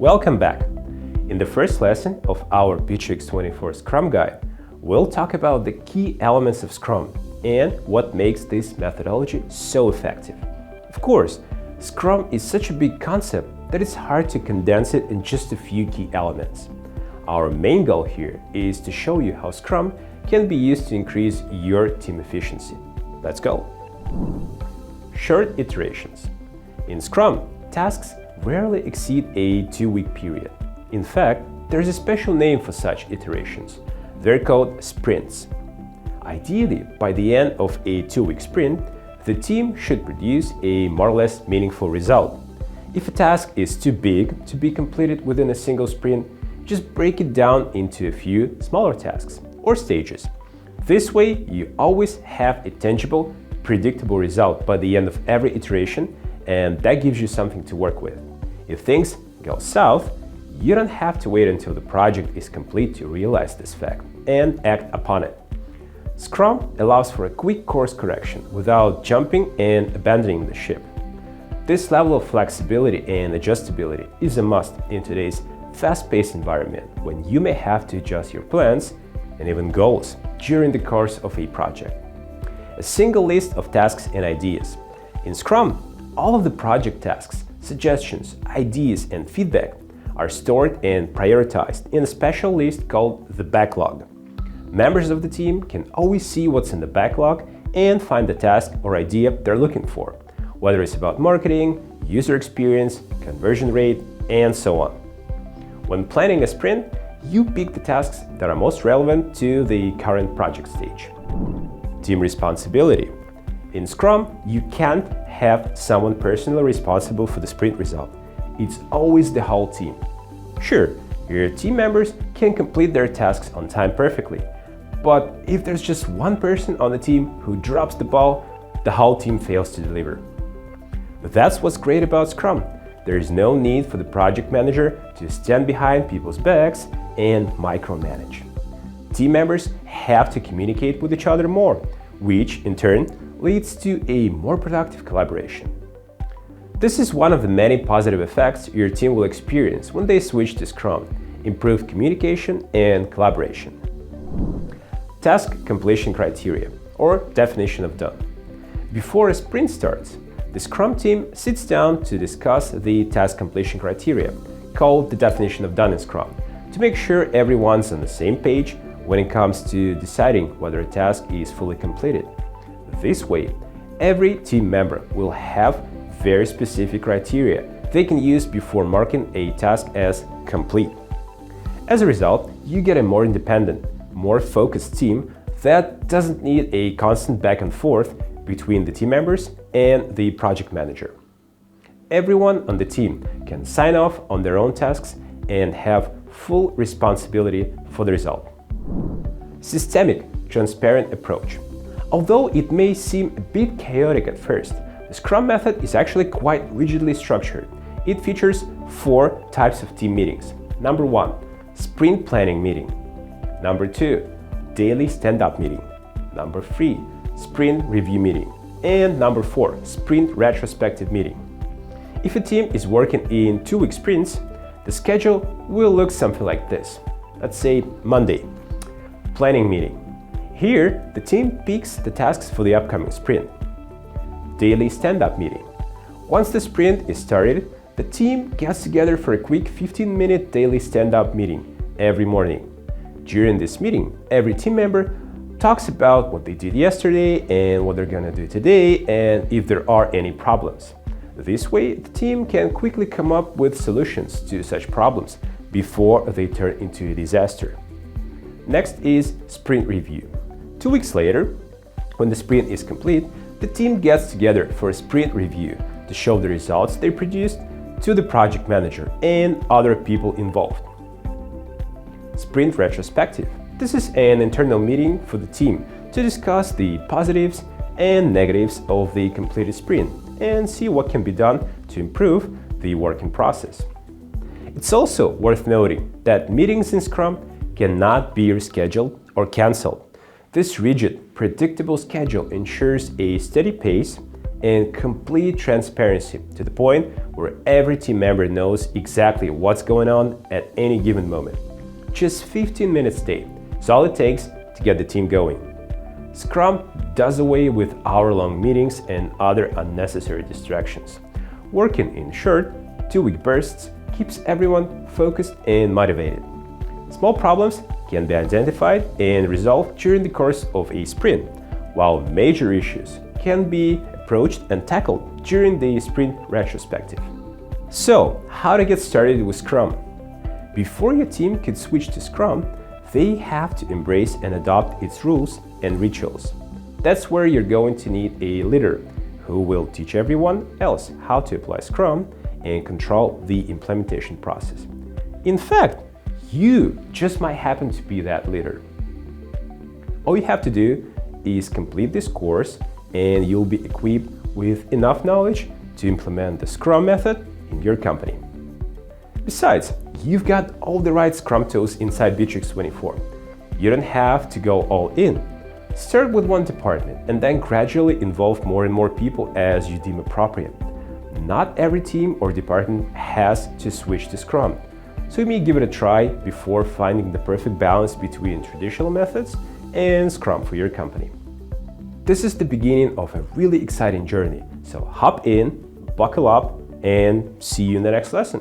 Welcome back! In the first lesson of our Bitrix24 Scrum Guide, we'll talk about the key elements of Scrum and what makes this methodology so effective. Of course, Scrum is such a big concept that it's hard to condense it in just a few key elements. Our main goal here is to show you how Scrum can be used to increase your team efficiency. Let's go! Short iterations. In Scrum, tasks rarely exceed a 2-week period. In fact, there's a special name for such iterations. They're called sprints. Ideally, by the end of a 2-week sprint, the team should produce a more or less meaningful result. If a task is too big to be completed within a single sprint, just break it down into a few smaller tasks or stages. This way, you always have a tangible, predictable result by the end of every iteration, and that gives you something to work with. If things go south, you don't have to wait until the project is complete to realize this fact and act upon it. Scrum allows for a quick course correction without jumping and abandoning the ship. This level of flexibility and adjustability is a must in today's fast-paced environment when you may have to adjust your plans and even goals during the course of a project. A single list of tasks and ideas. In Scrum, all of the project tasks, suggestions, ideas, and feedback are stored and prioritized in a special list called the backlog. Members of the team can always see what's in the backlog and find the task or idea they're looking for, whether it's about marketing, user experience, conversion rate, and so on. When planning a sprint, you pick the tasks that are most relevant to the current project stage. Team responsibility. In Scrum, you can't have someone personally responsible for the sprint result. It's always the whole team. Sure, your team members can complete their tasks on time perfectly, but if there's just one person on the team who drops the ball, the whole team fails to deliver. But that's what's great about Scrum. There is no need for the project manager to stand behind people's backs and micromanage. Team members have to communicate with each other more, which in turn leads to a more productive collaboration. This is one of the many positive effects your team will experience when they switch to Scrum: improved communication and collaboration. Task completion criteria, or definition of done. Before a sprint starts, the Scrum team sits down to discuss the task completion criteria, called the definition of done in Scrum, to make sure everyone's on the same page when it comes to deciding whether a task is fully completed. This way, every team member will have very specific criteria they can use before marking a task as complete. As a result, you get a more independent, more focused team that doesn't need a constant back and forth between the team members and the project manager. Everyone on the team can sign off on their own tasks and have full responsibility for the result. Systemic, transparent approach. Although it may seem a bit chaotic at first, the Scrum method is actually quite rigidly structured. It features 4 types of team meetings. Number 1, sprint planning meeting. Number 2, daily stand-up meeting. Number 3, sprint review meeting. And number 4, sprint retrospective meeting. If a team is working in 2-week sprints, the schedule will look something like this. Let's say Monday, planning meeting. Here, the team picks the tasks for the upcoming sprint. Daily stand-up meeting. Once the sprint is started, the team gets together for a quick 15-minute daily stand-up meeting every morning. During this meeting, every team member talks about what they did yesterday and what they're gonna do today, and if there are any problems. This way, the team can quickly come up with solutions to such problems before they turn into a disaster. Next is sprint review. 2 weeks later, when the sprint is complete, the team gets together for a sprint review to show the results they produced to the project manager and other people involved. Sprint retrospective. This is an internal meeting for the team to discuss the positives and negatives of the completed sprint and see what can be done to improve the working process. It's also worth noting that meetings in Scrum cannot be rescheduled or cancelled. This rigid, predictable schedule ensures a steady pace and complete transparency to the point where every team member knows exactly what's going on at any given moment. Just 15 minutes a day is all it takes to get the team going. Scrum does away with hour-long meetings and other unnecessary distractions. Working in short, 2-week bursts keeps everyone focused and motivated. Small problems can be identified and resolved during the course of a sprint, while major issues can be approached and tackled during the sprint retrospective. So, how to get started with Scrum? Before your team can switch to Scrum, they have to embrace and adopt its rules and rituals. That's where you're going to need a leader who will teach everyone else how to apply Scrum and control the implementation process. In fact, you just might happen to be that leader. All you have to do is complete this course and you'll be equipped with enough knowledge to implement the Scrum method in your company. Besides, you've got all the right Scrum tools inside Bitrix24. You don't have to go all in. Start with one department and then gradually involve more and more people as you deem appropriate. Not every team or department has to switch to Scrum, so you may give it a try before finding the perfect balance between traditional methods and Scrum for your company. This is the beginning of a really exciting journey, so hop in, buckle up, and see you in the next lesson.